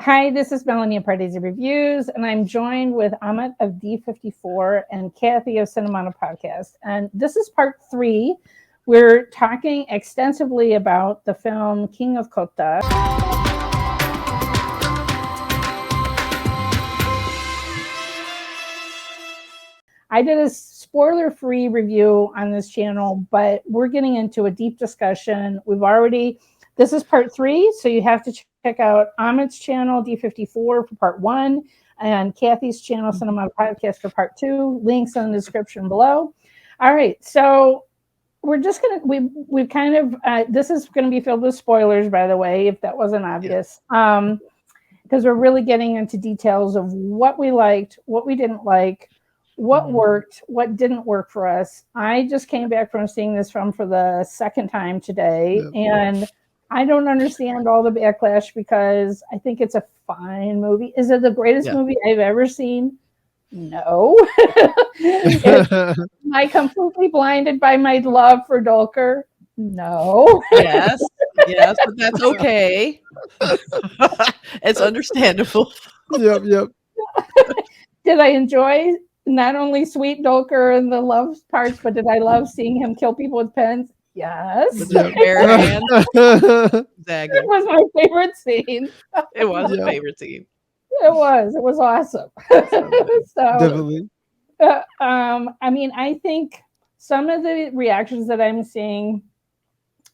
Hi, this is Melanie of Pardesi Reviews, and I'm joined with Amit of D54 and Kathy of Cinemondo Podcast. And this is part 3. We're talking extensively about the film King of Kotha. I did a spoiler-free review on this channel, but we're getting into a deep discussion. This is part 3, so you have to check out Amit's channel, D54, for part 1, and Kathy's channel, Cinemondo Podcast, for part 2. Links in the description below. All right, so we're just going to, we've kind of, this is going to be filled with spoilers, by the way, if that wasn't obvious, because we're really getting into details of what we liked, what we didn't like, what worked, what didn't work for us. I just came back from seeing this film for the second time today, and I don't understand all the backlash because I think it's a fine movie. Is it the greatest movie I've ever seen? No. Am I completely blinded by my love for Dulquer? No. Yes, but that's okay. It's understandable. Yep. Did I enjoy not only sweet Dulquer and the love parts, but did I love seeing him kill people with pens? Yes. Exactly. It was my favorite scene. It was a favorite scene. It was awesome. So, definitely. I mean, I think some of the reactions that I'm seeing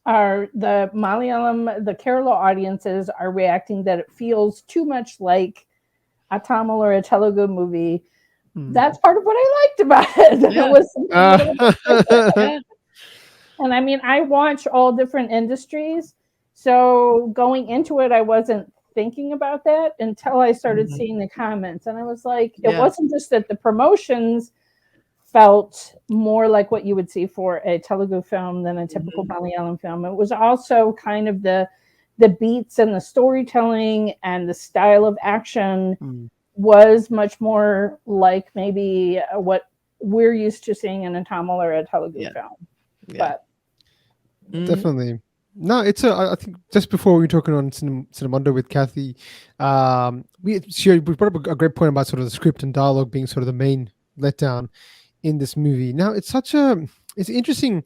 are the Kerala audiences are reacting that it feels too much like a Tamil or a Telugu movie. That's part of what I liked about it. Yeah. And I mean, I watch all different industries. So going into it, I wasn't thinking about that until I started seeing the comments. And I was like, it wasn't just that the promotions felt more like what you would see for a Telugu film than a typical Malayalam film. It was also kind of the beats and the storytelling and the style of action was much more like maybe what we're used to seeing in a Tamil or a Telugu film. But definitely. No, I think just before we were talking on Cinemondo with Kathy, we brought up a great point about sort of the script and dialogue being sort of the main letdown in this movie. Now, it's an interesting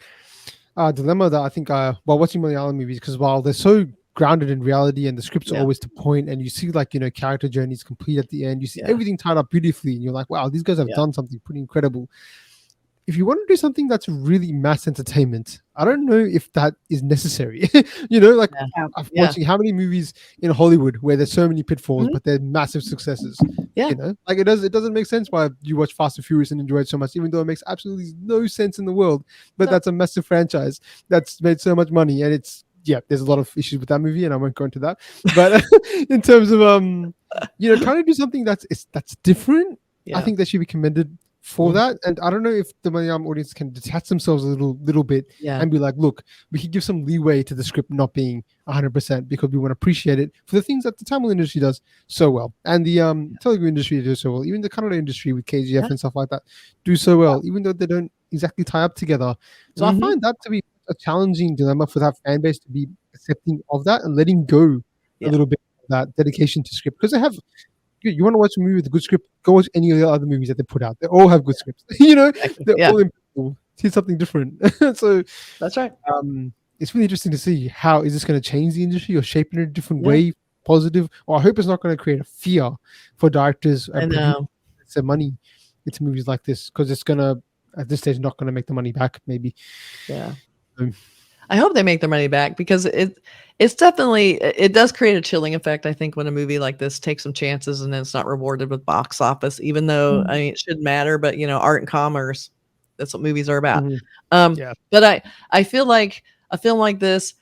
dilemma that I think while watching Malayalam movies, because while they're so grounded in reality and the scripts are always to point, and you see character journeys complete at the end, you see everything tied up beautifully, and you're like, wow, these guys have done something pretty incredible. If you want to do something that's really mass entertainment, I don't know if that is necessary. I'm watching how many movies in Hollywood where there's so many pitfalls, but they're massive successes. It doesn't make sense why you watch Fast and Furious and enjoy it so much, even though it makes absolutely no sense in the world. But that's a massive franchise that's made so much money, and there's a lot of issues with that movie, and I won't go into that. But in terms of trying to do something that's different, I think they should be commended for that. And I don't know if the Malayalam audience can detach themselves a little bit and be like, look, we can give some leeway to the script not being 100% because we want to appreciate it for the things that the Tamil industry does so well, and the Telugu industry does so well, even the Kannada industry with KGF and stuff like that do so well, even though they don't exactly tie up together. So I find that to be a challenging dilemma for that fan base to be accepting of that and letting go a little bit of that dedication to script, because they have. You want to watch a movie with a good script, go watch any of the other movies that they put out. They all have good scripts. They're all impactful. See something different. So that's right. It's really interesting to see how is this going to change the industry or shape it in a different way, positive. Or I hope it's not going to create a fear for directors and producers their money into movies like this, because it's going to, at this stage, not going to make the money back. Maybe. Yeah. I hope they make their money back, because it's definitely, it does create a chilling effect, I think, when a movie like this takes some chances and then it's not rewarded with box office, even though I mean, it shouldn't matter, but art and commerce, that's what movies are about. But I feel like a film like this,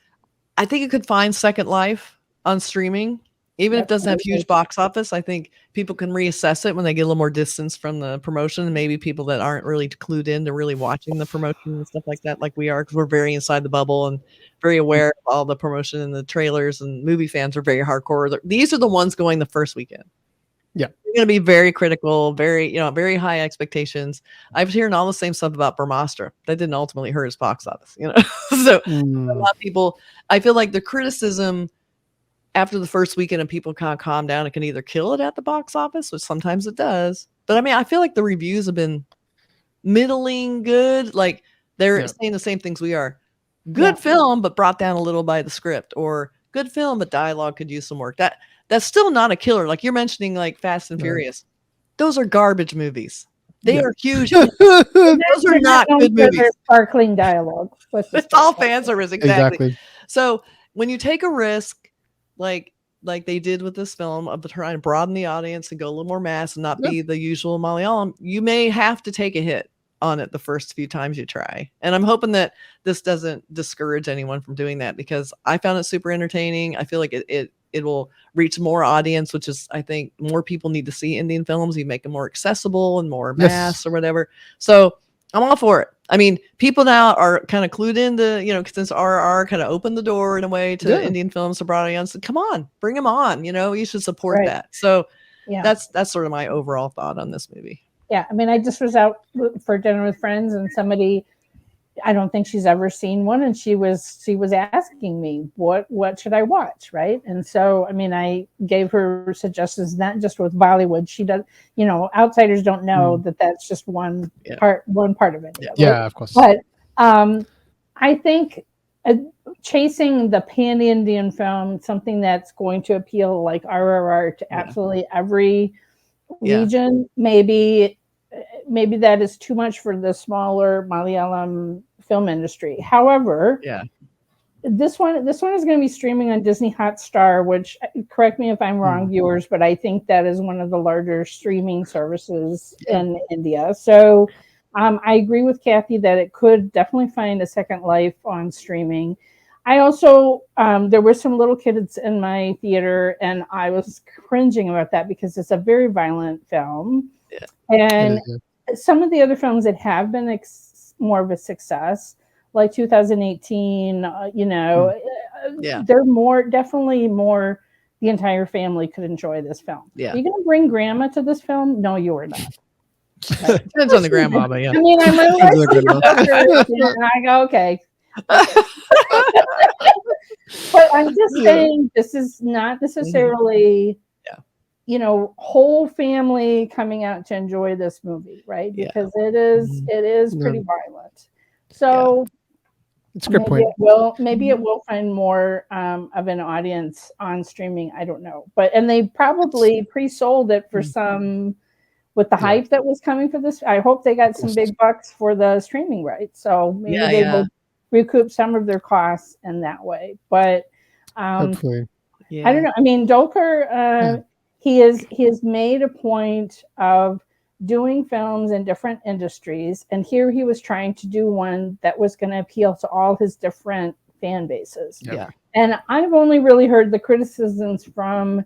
I think it could find second life on streaming. Even if it doesn't have huge box office, I think people can reassess it when they get a little more distance from the promotion. And maybe people that aren't really clued in to really watching the promotion and stuff like that, like we are, because we're very inside the bubble and very aware of all the promotion and the trailers, and movie fans are very hardcore. These are the ones going the first weekend. Yeah. They're going to be very critical, very high expectations. I was hearing all the same stuff about Brahmastra. That didn't ultimately hurt his box office, So a lot of people, I feel like the criticism after the first weekend and people kind of calm down, it can either kill it at the box office, which sometimes it does. But I mean, I feel like the reviews have been middling good. Like they're saying the same things we are. Good film, but brought down a little by the script, or good film, but dialogue could use some work. That's still not a killer. Like you're mentioning, like Fast and Furious. Those are garbage movies. They are huge. Those are not good movies. Sparkling dialogue. It's all fan service, exactly. So when you take a risk, like they did with this film, of trying to broaden the audience and go a little more mass and not be the usual Malayalam, you may have to take a hit on it the first few times you try. And I'm hoping that this doesn't discourage anyone from doing that, because I found it super entertaining. I feel like it will reach more audience, which is, I think, more people need to see Indian films. You make them more accessible and more mass or whatever. So I'm all for it. I mean, people now are kind of clued into, since RR kind of opened the door in a way to Indian films to broad audience. Come on, bring them on. You should support that. So that's sort of my overall thought on this movie. Yeah, I mean, I just was out for dinner with friends, and somebody, I don't think she's ever seen one, and she was asking me what should I watch, right? And so, I mean, I gave her suggestions, not just with Bollywood. She does, outsiders don't know that that's just one part of it. Yeah, of course. But I think chasing the pan-Indian film, something that's going to appeal like RRR to absolutely every region, maybe that is too much for the smaller Malayalam film industry. However, this one is going to be streaming on Disney Hotstar, which, correct me if I'm wrong, viewers, but I think that is one of the larger streaming services in India. So I agree with Kathy that it could definitely find a second life on streaming. I also, there were some little kids in my theater, and I was cringing about that because it's a very violent film. And some of the other films that have been more of a success, like 2018, they're definitely more, the entire family could enjoy this film. Are you going to bring grandma to this film? No, you are not. Depends on the grandma, but I mean, I'm really and I go, okay. But I'm just saying, this is not necessarily, whole family coming out to enjoy this movie, right? Because it is pretty violent. So it's a good point. Maybe it will find more of an audience on streaming. I don't know, and they probably pre-sold it for some. With the hype that was coming for this, I hope they got some big bucks for the streaming rights. So maybe they will recoup some of their costs in that way. But hopefully, I don't know. I mean, Dulquer, he has made a point of doing films in different industries, and here he was trying to do one that was going to appeal to all his different fan bases. And I've only really heard the criticisms from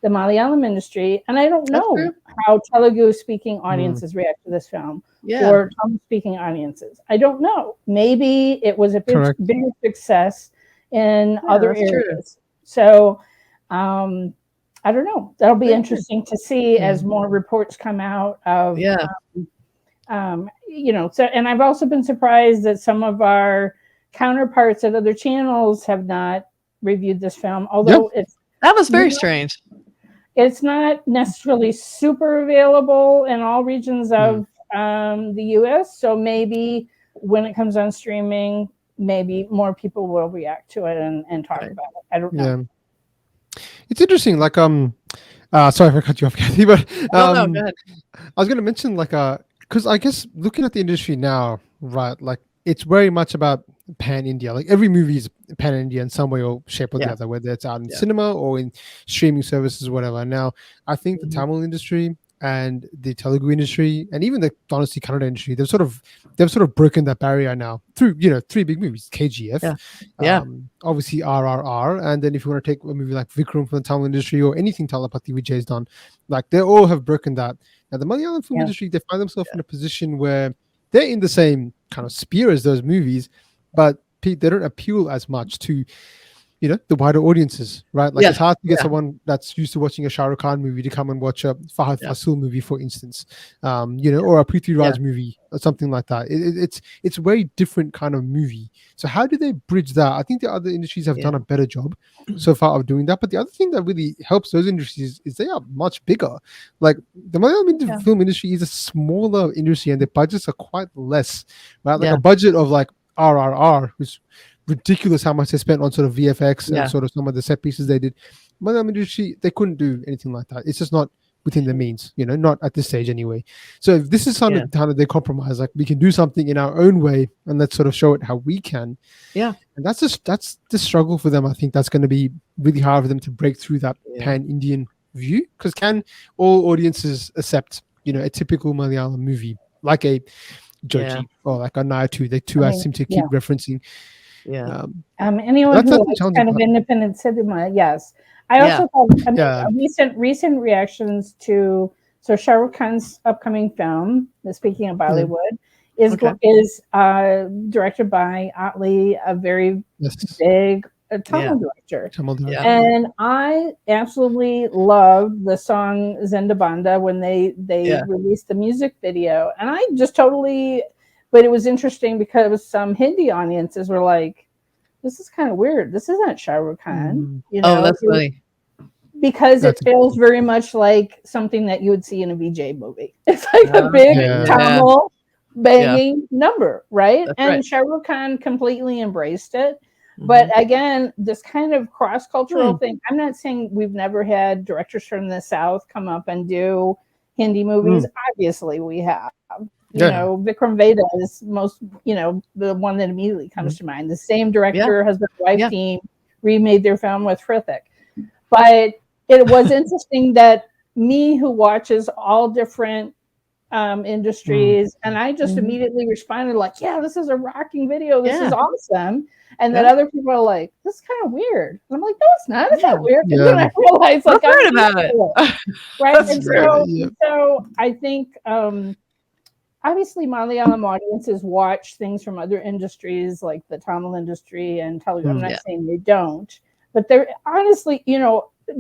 the Malayalam industry, and I don't know how Telugu-speaking audiences react to this film, or Tamil-speaking audiences. I don't know. Maybe it was a big success in other areas. So I don't know. That'll be interesting to see as more reports come out of. So, and I've also been surprised that some of our counterparts at other channels have not reviewed this film, although that was very strange. It's not necessarily super available in all regions of the U.S. So maybe when it comes on streaming, maybe more people will react to it and talk about it. I don't know. It's interesting. Like, sorry if I cut you off, Kathy, but no, go ahead. I was going to mention, like, because I guess looking at the industry now, right, like it's very much about pan-India. Like every movie is pan-India in some way or shape or the other, whether it's out in cinema or in streaming services, whatever. Now, I think the Tamil industry and the Telugu industry and even the honestly Kannada industry, they've sort of broken that barrier now through three big movies: KGF, obviously RRR, and then if you want to take a movie like Vikram from the Tamil industry or anything Talapati Vijay's done, like they all have broken that. Now the Malayalam film industry, they find themselves in a position where they're in the same kind of sphere as those movies, but they don't appeal as much to the wider audiences, right? Like it's hard to get Yeah. someone that's used to watching a Shah Rukh Khan movie to come and watch a Fahad Fasil movie, for instance, or a Prithvi Raj movie or something like that. It's a very different kind of movie. So how do they bridge that? I think the other industries have done a better job so far of doing that. But the other thing that really helps those industries is they are much bigger. Like the Malayalam film industry is a smaller industry and their budgets are quite less, right? Like a budget of like RRR, who's ridiculous how much they spent on sort of VFX and sort of some of the set pieces they did. Malayalam industry, they couldn't do anything like that. It's just not within their means, not at this stage anyway. So if this is kind of they compromise, like we can do something in our own way and let's sort of show it how we can. Yeah. And that's the struggle for them. I think that's going to be really hard for them to break through that pan-Indian view, because can all audiences accept, a typical Malayalam movie like a Joji or like a Naya 2, the two I seem to keep referencing. Yeah. Anyone who likes kind of independent cinema, yes. I also thought recent reactions to Shah Rukh Khan's upcoming film, speaking of Bollywood, is directed by Atli, a very big Tamil director. And I absolutely loved the song Zinda Banda when they released the music video. And I just but it was interesting because some Hindi audiences were like, this is kind of weird. This isn't Shah Rukh Khan. That's funny. Because it feels very much like something that you would see in a VJ movie. It's like a big Tamil banging number, right? And Shah Rukh Khan completely embraced it. But again, this kind of cross-cultural thing, I'm not saying we've never had directors from the South come up and do Hindi movies. Obviously, we have. Vikram Vedha is the one that immediately comes to mind. The same director, husband-wife team, remade their film with Hrithik. But it was interesting that me, who watches all different industries, and I just immediately responded like, yeah, this is a rocking video. This is awesome. And then other people are like, this is kind of weird. And I'm like, no, it's not. It's not weird. And then I realized, like, I've heard about it. Right. And so I think obviously Malayalam audiences watch things from other industries like the Tamil industry and Telugu. I'm not saying they don't, but they're honestly,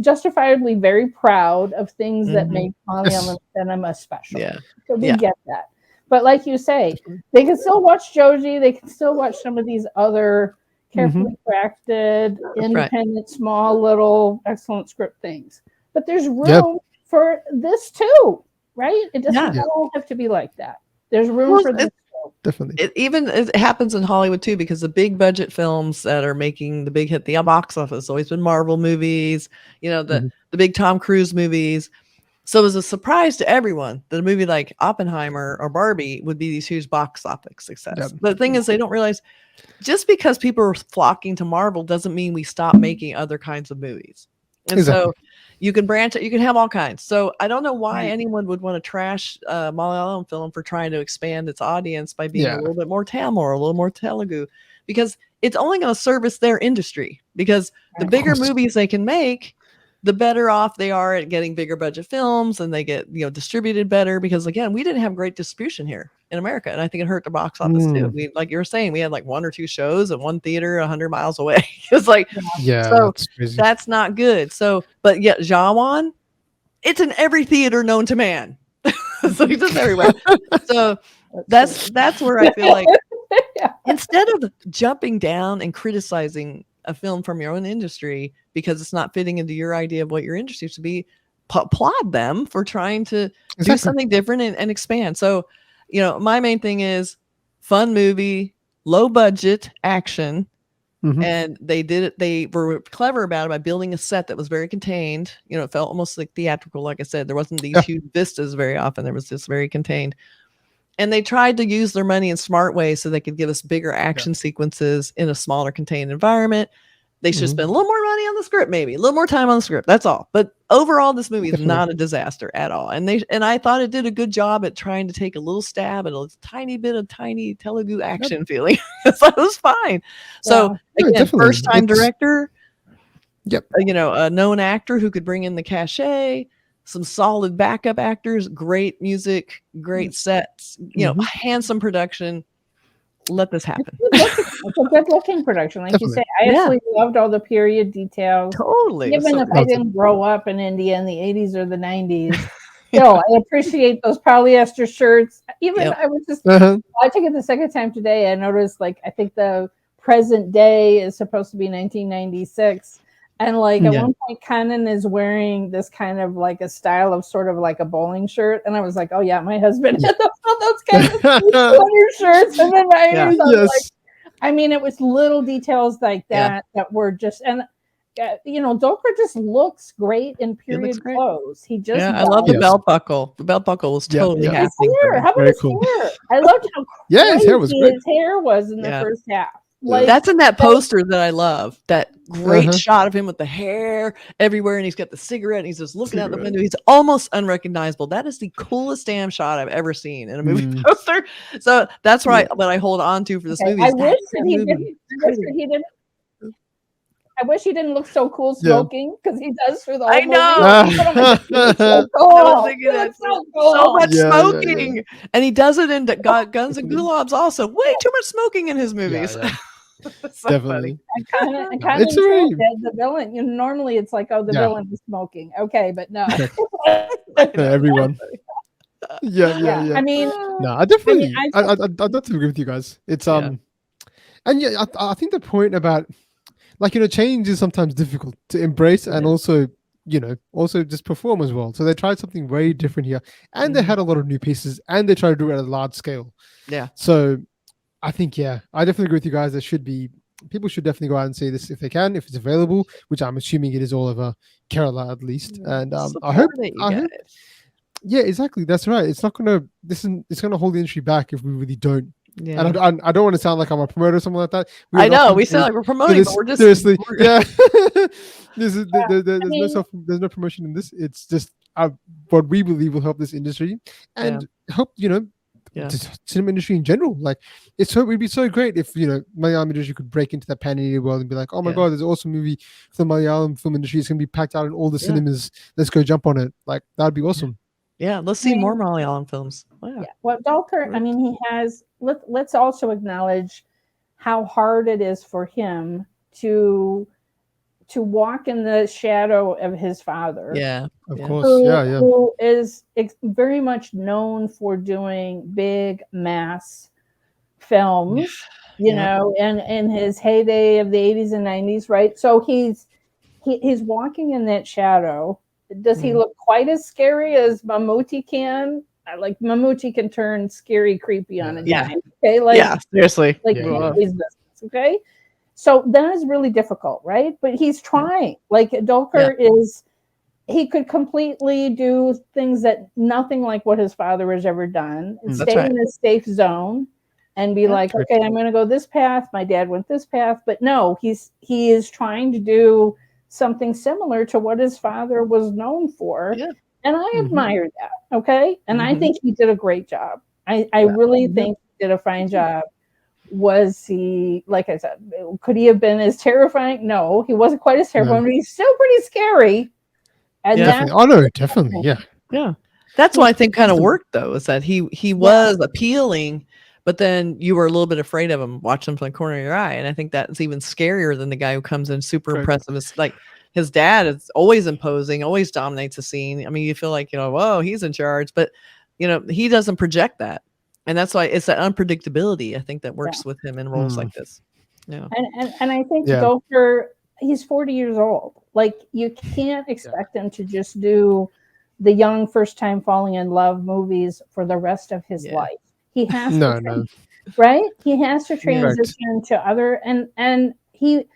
justifiably very proud of things that make Malayalam cinema special. So we get that. But like you say, they can still watch Joji. They can still watch some of these other carefully crafted, independent, small, little, excellent script things. But there's room for this too, right? It doesn't all have to be like that. There's room for this too. Definitely. It happens in Hollywood too, because the big budget films that are making the big hit, the box office, always been Marvel movies, the big Tom Cruise movies. So it was a surprise to everyone that a movie like Oppenheimer or Barbie would be these huge box office success. But the thing is, they don't realize just because people are flocking to Marvel doesn't mean we stop making other kinds of movies. And so you can branch it, you can have all kinds. So I don't know why anyone would want to trash Malayalam film for trying to expand its audience by being a little bit more Tamil or a little more Telugu, because it's only going to service their industry. Because the bigger movies they can make, the better off they are at getting bigger budget films, and they get distributed better. Because again, we didn't have great distribution here in America, and I think it hurt the box office too. We, like you were saying, we had like 1 or 2 shows at one theater 100 miles away. It's like, so that's not good. So, but yet Jawan, it's in every theater known to man. So it's just everywhere. So that's where I feel like instead of jumping down and criticizing a film from your own industry because it's not fitting into your idea of what your industry should be, applaud them for trying to do something different and expand. So, my main thing is fun movie, low budget action. And they did it. They were clever about it by building a set that was very contained. It felt almost like theatrical. Like I said, there wasn't these huge vistas very often. There was just very contained. And they tried to use their money in smart ways so they could give us bigger action sequences in a smaller contained environment. They should spend a little more money on the script, maybe a little more time on the script. That's all. But overall, this movie is not a disaster at all. And I thought it did a good job at trying to take a little stab at a tiny bit of tiny Telugu action feeling. So it was fine. So again, first time director, a known actor who could bring in the cachet, some solid backup actors, great music, great sets, handsome production. Let this happen. It's a good looking production, like you say. I absolutely loved all the period details. Totally. Even if I didn't grow up in India in the 80s or the 90s, still, I appreciate those polyester shirts. Even I was just watching it the second time today. I noticed, like, I think the present day is supposed to be 1996. And like at one point, Kanan is wearing this kind of like a style of sort of like a bowling shirt. And I was like, oh yeah, my husband had those kind of sweater shirts. And then my I mean, it was little details like that that were just, and you know, Dulquer just looks great in period clothes. He just I love the belt buckle. The belt buckle was totally happening. How about his hair? I loved how his hair was great. His hair was in the first half. Like, that's in that poster that I love. That great shot of him with the hair everywhere, and he's got the cigarette, and he's just looking out the window. He's almost unrecognizable. That is the coolest damn shot I've ever seen in a movie poster. So that's what I hold on to for this movie. I wish he didn't look so cool smoking, because he does for the whole movie. I was thinking that so much smoking, and he does it in Guns and Gulabs also. Way too much smoking in his movies. So definitely. And kind of the villain. You know, normally it's like, oh, the villain is smoking. Okay, but no. Everyone. I mean, no, I definitely. I'd love to agree with you guys. It's and I think the point about, like, you know, change is sometimes difficult to embrace and also, you know, also just perform as well. So they tried something very different here, and they had a lot of new pieces, and they tried to do it at a large scale. Yeah. So I think, I definitely agree with you guys. People should definitely go out and see this if they can, if it's available, which I'm assuming it is all over Kerala at least. And I hope. Yeah, exactly. That's right. It's not gonna. It's gonna hold the industry back if we really don't. Yeah. And I don't want to sound like I'm a promoter or something like that. I know we sound like we're promoting, but we're just seriously. There's no promotion in this. It's just what we believe will help this industry and help, you know, the cinema industry in general. Like, it'd be so great if, you know, Malayalam industry could break into that pan-India world and be like, oh my god, there's an awesome movie for the Malayalam film industry. It's gonna be packed out in all the cinemas. Let's go jump on it. Like, that'd be awesome. Yeah, let's see more Malayalam films. Wow. Yeah. Well, Dulquer, I mean, he has. Let's also acknowledge how hard it is for him to walk in the shadow of his father. Yeah, of course. Who is very much known for doing big mass films. You know, and in his heyday of the 80s and 90s, right? So he's walking in that shadow. Does he look quite as scary as Mammootty can? Like, Mammootty can turn scary, creepy on a dime. Okay, like seriously, like okay. So that is really difficult, right? But he's trying. Like, Dulquer he could completely do things that nothing like what his father has ever done, and stay in a safe zone, and be like, okay, I'm going to go this path. My dad went this path, but no, he is trying to do something similar to what his father was known for. Yeah. And I admire that. Okay. And I think he did a great job. I really think he did a fine job. Was he, like I said, could he have been as terrifying? No, he wasn't quite as terrifying, but he's still pretty scary. And definitely. Yeah. That's what I think kind of worked, though, is that he was appealing, but then you were a little bit afraid of him, watching him from the corner of your eye. And I think that's even scarier than the guy who comes in super impressive. It's like, his dad is always imposing, always dominates the scene. I mean, you feel like, you know, whoa, he's in charge, but, you know, he doesn't project that. And that's why it's that unpredictability, I think, that works with him in roles like this. Yeah. And I think Dulquer, he's 40 years old. Like, you can't expect him to just do the young first time falling in love movies for the rest of his life. He has to right? He has to transition to other and he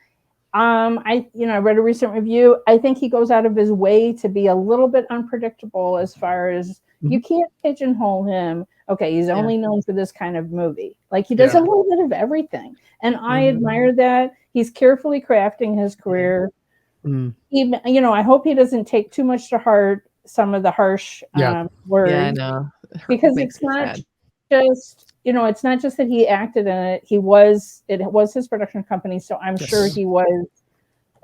I read a recent review. I think he goes out of his way to be a little bit unpredictable as far as you can't pigeonhole him. Okay, he's only known for this kind of movie. Like, he does a little bit of everything. And I admire that. He's carefully crafting his career. Even, you know, I hope he doesn't take too much to heart some of the harsh words. Yeah, I know. Because it's not just, you know, it's not just that he acted in it. It was his production company, so I'm sure he was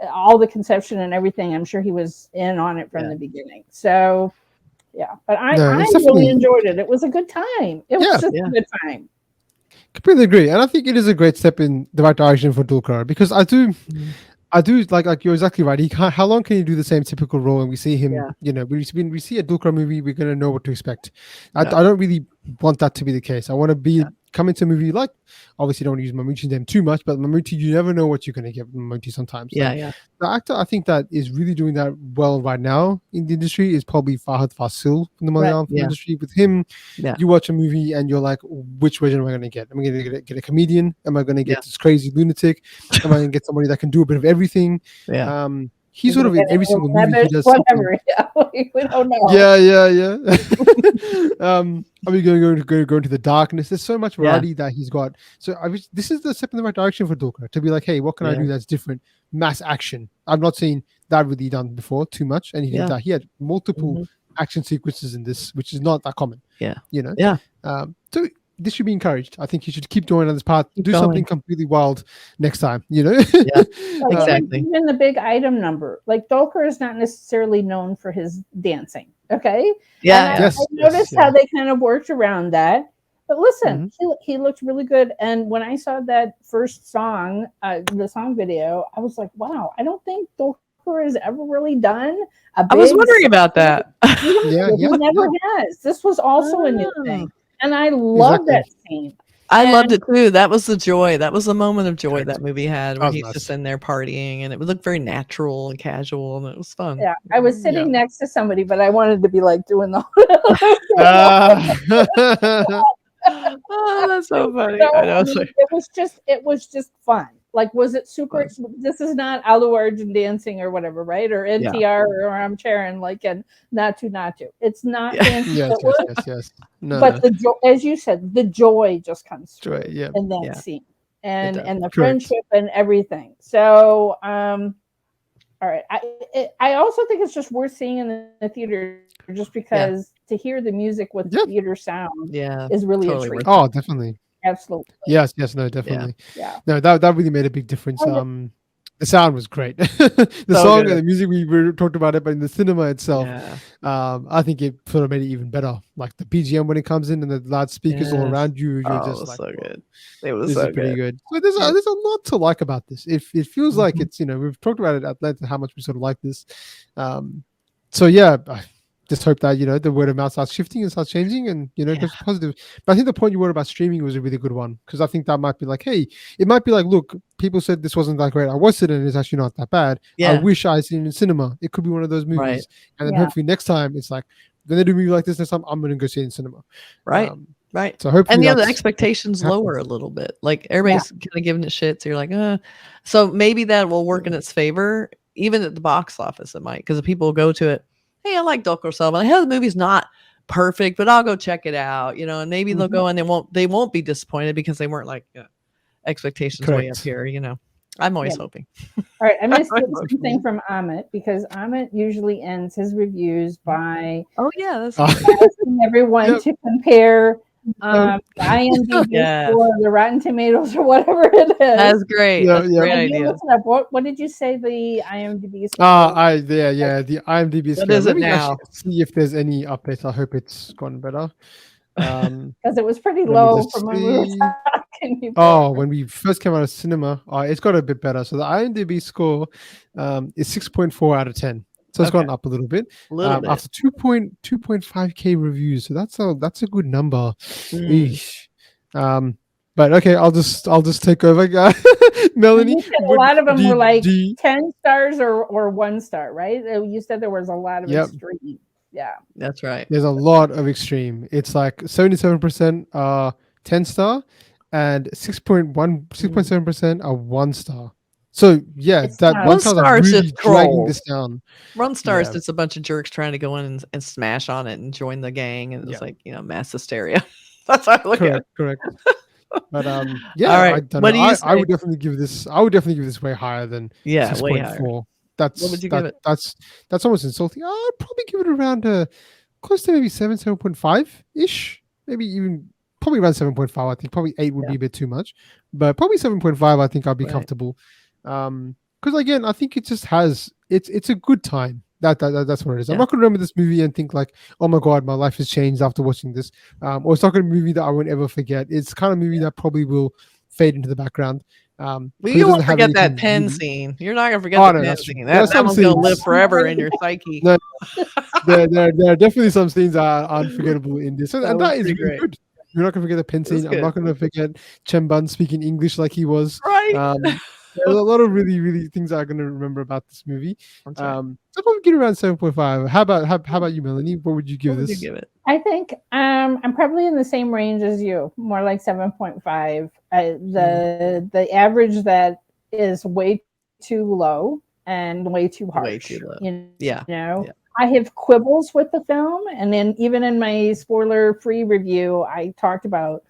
all the conception and everything. I'm sure he was in on it from the beginning. So, but I really enjoyed it. It was a good time. It was just a good time. Completely agree, and I think it is a great step in the right direction for Dulquer because I do like you're exactly right. He can't. How long can he do the same typical role? And we see him, Yeah. when we see a Dulquer movie, we're gonna know what to expect. I Yeah. don't really want that to be the case. I want to be come into a movie like obviously don't want to use Mammootty's name too much, but Mammootty, you never know what you're gonna get with Mammootty sometimes. Yeah, Like, yeah. the actor I think that is really doing that well right now in the industry is probably Fahad Fasil in the Right. Malayalam film Yeah. industry. With him, Yeah. you watch a movie and you're like, which version am I going to get? Am I going to get a comedian? Am I going to get Yeah. this crazy lunatic? Am I going to get somebody that can do a bit of everything? Yeah. He's sort of in every single movie he does something. Whatever. Yeah, we don't know. Yeah. Are we going to go into the darkness? There's so much variety that he's got. So this is the step in the right direction for Dulquer to be like, hey, what can I do that's different? Mass action. I've not seen that really done before too much, and he did that. He had multiple action sequences in this, which is not that common. Yeah. Yeah. So this should be encouraged. I think he should keep going on this path. Do something completely wild next time. Yeah. Exactly. Even the big item number, like Dulquer is not necessarily known for his dancing. Okay. Yeah. And I noticed how they kind of worked around that. But listen, he looked really good. And when I saw that first song, the song video, I was like, wow, I don't think Dulquer has ever really done a big. I was wondering about that. He never has. This was also a new thing. And I love that scene. I loved it too. That was the joy. That was the moment of joy that movie had, where he's just in there partying, and it would look very natural and casual, and it was fun. Yeah, I was sitting next to somebody, but I wanted to be like doing the. Oh, that's so funny. So, I know. It was just fun. Like, was it super? This is not Alu Arjun dancing or whatever, right? Or NTR or I'm Charan, like, and Natu. It's not dancing. Yes. No, but the joy, as you said, the joy just comes through in that scene, and the friendship and everything. So, all right. I also think it's just worth seeing in the theater, just because to hear the music with theater sound is really a treat. Oh, definitely. Absolutely. Yes, no, definitely. Yeah. No, that really made a big difference. The sound was great. The song and the music, we talked about it, but in the cinema itself, I think it sort of made it even better. Like the BGM when it comes in and the loud speakers all around you, you're just like, so good. It was so pretty good. So there's a lot to like about this. It feels like it's, we've talked about it at length, how much we sort of like this. So yeah, just hope that the word of mouth starts shifting and starts changing, and goes positive. But I think the point you were about streaming was a really good one, because I think that might be like, hey, it might be like, look, people said this wasn't that great. I watched it and it's actually not that bad. I wish I had seen it in cinema. It could be one of those movies, and then hopefully next time it's like, when they do a movie like this next time, I'm going to go see it in cinema. Right. So hopefully, and the expectations lower a little bit. Like everybody's kind of giving it shit, so you're like, so maybe that will work in its favor, even at the box office. It might, because if people go to it. Hey, I like Dulquer Salmaan. I know the movie's not perfect, but I'll go check it out. And maybe they'll go and they won't be disappointed because they weren't like expectations way up here. I'm always hoping. All right, I'm going to skip something from Amit, because Amit usually ends his reviews by that's asking everyone to compare the IMDb score, the Rotten Tomatoes, or whatever it is. That's great. That's a great idea. What did you say the IMDb score? The IMDb score. What is it now? See if there's any updates. I hope it's gotten better. Because it was pretty low from when we were talking before. When we first came out of cinema, it's got a bit better. So the IMDb score is 6.4 out of 10. So it's gone up a little bit. After 2.5k reviews. So that's a good number. But okay, I'll just take over, guys. Melanie. A lot of them were like 10 stars or 1 star, right? You said there was a lot of extreme. Yeah, that's right. There's a lot of extreme. It's like 77% 10 star and 6.7% are 1 star. So that 1 star is really dragging this down. 1 star is just a bunch of jerks trying to go in and smash on it and join the gang, and it's like mass hysteria. That's how I look at it. Correct. But all right. I don't know. I would definitely give this. way higher than 6.4. Way higher. What would you give it? That's almost insulting. I'd probably give it around close to maybe 7.5 ish. Maybe even probably around 7.5. I think probably 8 would be a bit too much, but probably 7.5. I think I'd be comfortable. Because again, I think it just has it's a good time. That's what it is. I'm not going to remember this movie and think like, oh my god, my life has changed after watching this. Or it's not going to be a movie that I won't ever forget. It's the kind of movie that probably will fade into the background. Well, you won't forget that pen scene. You're not going to forget the pen scene. That one's going to live forever in your psyche. No, there are definitely some scenes that are unforgettable in this, and that is really good. You're not going to forget the pen scene. I'm not going to forget Chemban speaking English like he was. Right. There's a lot of really things I'm going to remember about this movie. So I'm getting around 7.5. How about you, Melanie? What would you give this? Would you give it? I think I'm probably in the same range as you, more like 7.5. The average that is way too low and way too harsh. Way too low. You know? I have quibbles with the film, and then even in my spoiler-free review, I talked about,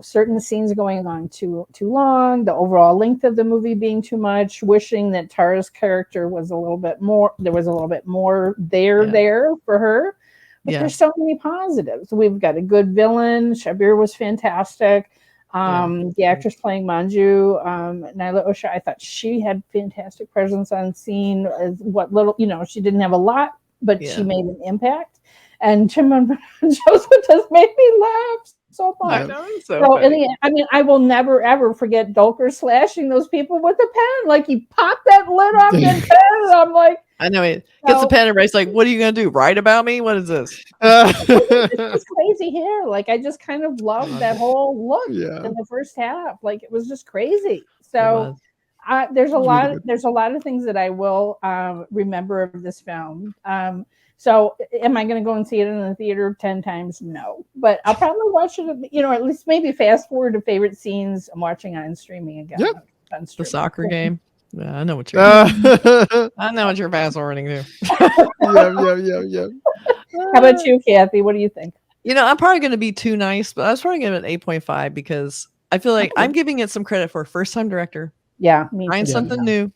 certain scenes going on too long, the overall length of the movie being too much, wishing that Tara's character was a little bit more. There was a little bit more there for her. But there's so many positives. We've got a good villain. Shabeer was fantastic. The actress playing Manju, Nyla Usha, I thought she had fantastic presence on scene. What little, she didn't have a lot, but she made an impact. And Chemban Vinod Jose just made me laugh so much. I will never ever forget Dulquer slashing those people with a pen. Like he popped that lid off that pen, and I'm like, I know it gets the pen and writes like, "What are you gonna do? Write about me? What is this?" This crazy hair. Like I just kind of loved that whole look in the first half. Like it was just crazy. So there's a lot of things that I will remember of this film. So am I going to go and see it in the theater 10 times? No, but I'll probably watch it, at least maybe fast forward to favorite scenes I'm watching on streaming again. Yep. The soccer game. Yeah, I know what you're I know what you're fast forwarding to. Yeah. How about you, Kathy? What do you think? I'm probably going to be too nice, but I was probably giving it 8.5 because I feel like I'm giving it some credit for a first-time director. Yeah. Trying something new.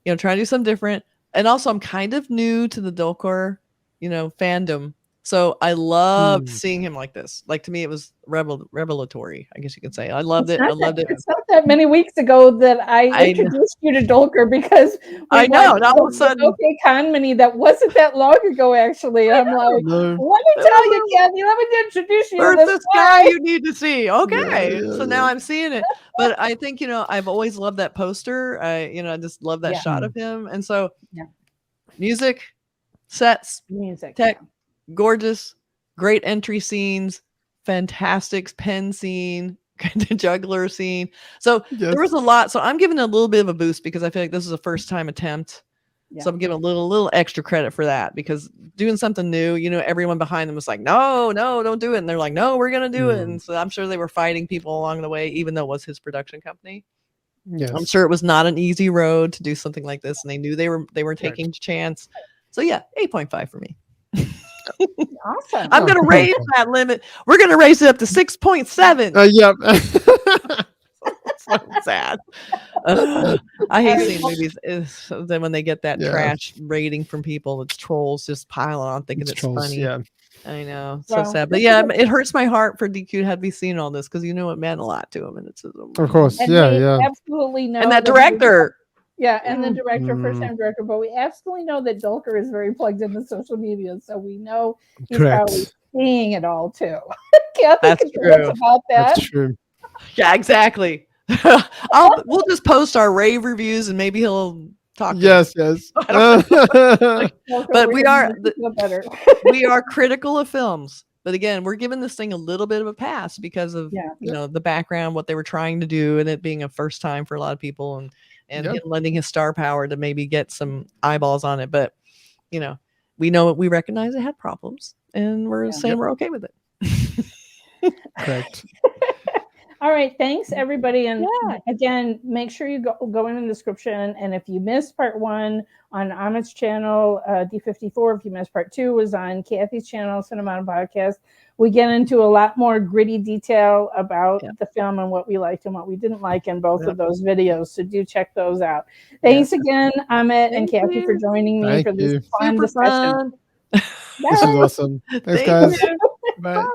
Yeah. Trying to do something different. And also, I'm kind of new to the Dulquer, fandom. So I loved seeing him like this. Like to me, it was revelatory, I guess you could say. I loved it. It's not that many weeks ago that I introduced you to Dulquer because I know. And all of a sudden, okay, Conmany, that wasn't that long ago. Actually, I'm like, let me tell you, Kathy. Let me introduce you to this guy you need to see. Okay, so now I'm seeing it. But I think I've always loved that poster. I just love that shot of him. And so, music, sets, tech. Gorgeous, great entry scenes, fantastic pen scene, juggler scene. So there was a lot. So I'm giving it a little bit of a boost because I feel like this is a first time attempt. So I'm giving a little extra credit for that because doing something new, everyone behind them was like, no, don't do it. And they're like, no, we're going to do it. And so I'm sure they were fighting people along the way, even though it was his production company. Yes. I'm sure it was not an easy road to do something like this. And they knew they were taking a chance. So 8.5 for me. Awesome. I'm going to raise that limit. We're going to raise it up to 6.7. Yep. So sad. I hate seeing movies then when they get that trash rating from people. It's trolls just piling on thinking it's trolls, funny. Yeah. I know. So sad. But it hurts my heart for DQ to have seen all this because it meant a lot to him. And it's of course. And absolutely know. And that director. And the director, first-time director, but we absolutely know that Dulquer is very plugged into social media, so we know he's probably seeing it all too. That's true. About that. That's true. Yeah, exactly. We'll just post our rave reviews, and maybe he'll talk. Yes. But we are critical of films. But again, we're giving this thing a little bit of a pass because of the background, what they were trying to do, and it being a first time for a lot of people, and him lending his star power to maybe get some eyeballs on it. But, we recognize it had problems and we're saying we're okay with it. Correct. All right. Thanks, everybody. And again, make sure you go in the description. And if you missed part 1 on Amit's channel, D54, if you missed part 2 was on Kathy's channel, Cinemondo Podcast. We get into a lot more gritty detail about the film and what we liked and what we didn't like in both of those videos. So do check those out. Thanks again, Amit and Kathy, for joining me for this fun discussion. This is awesome. Thanks, guys. Bye.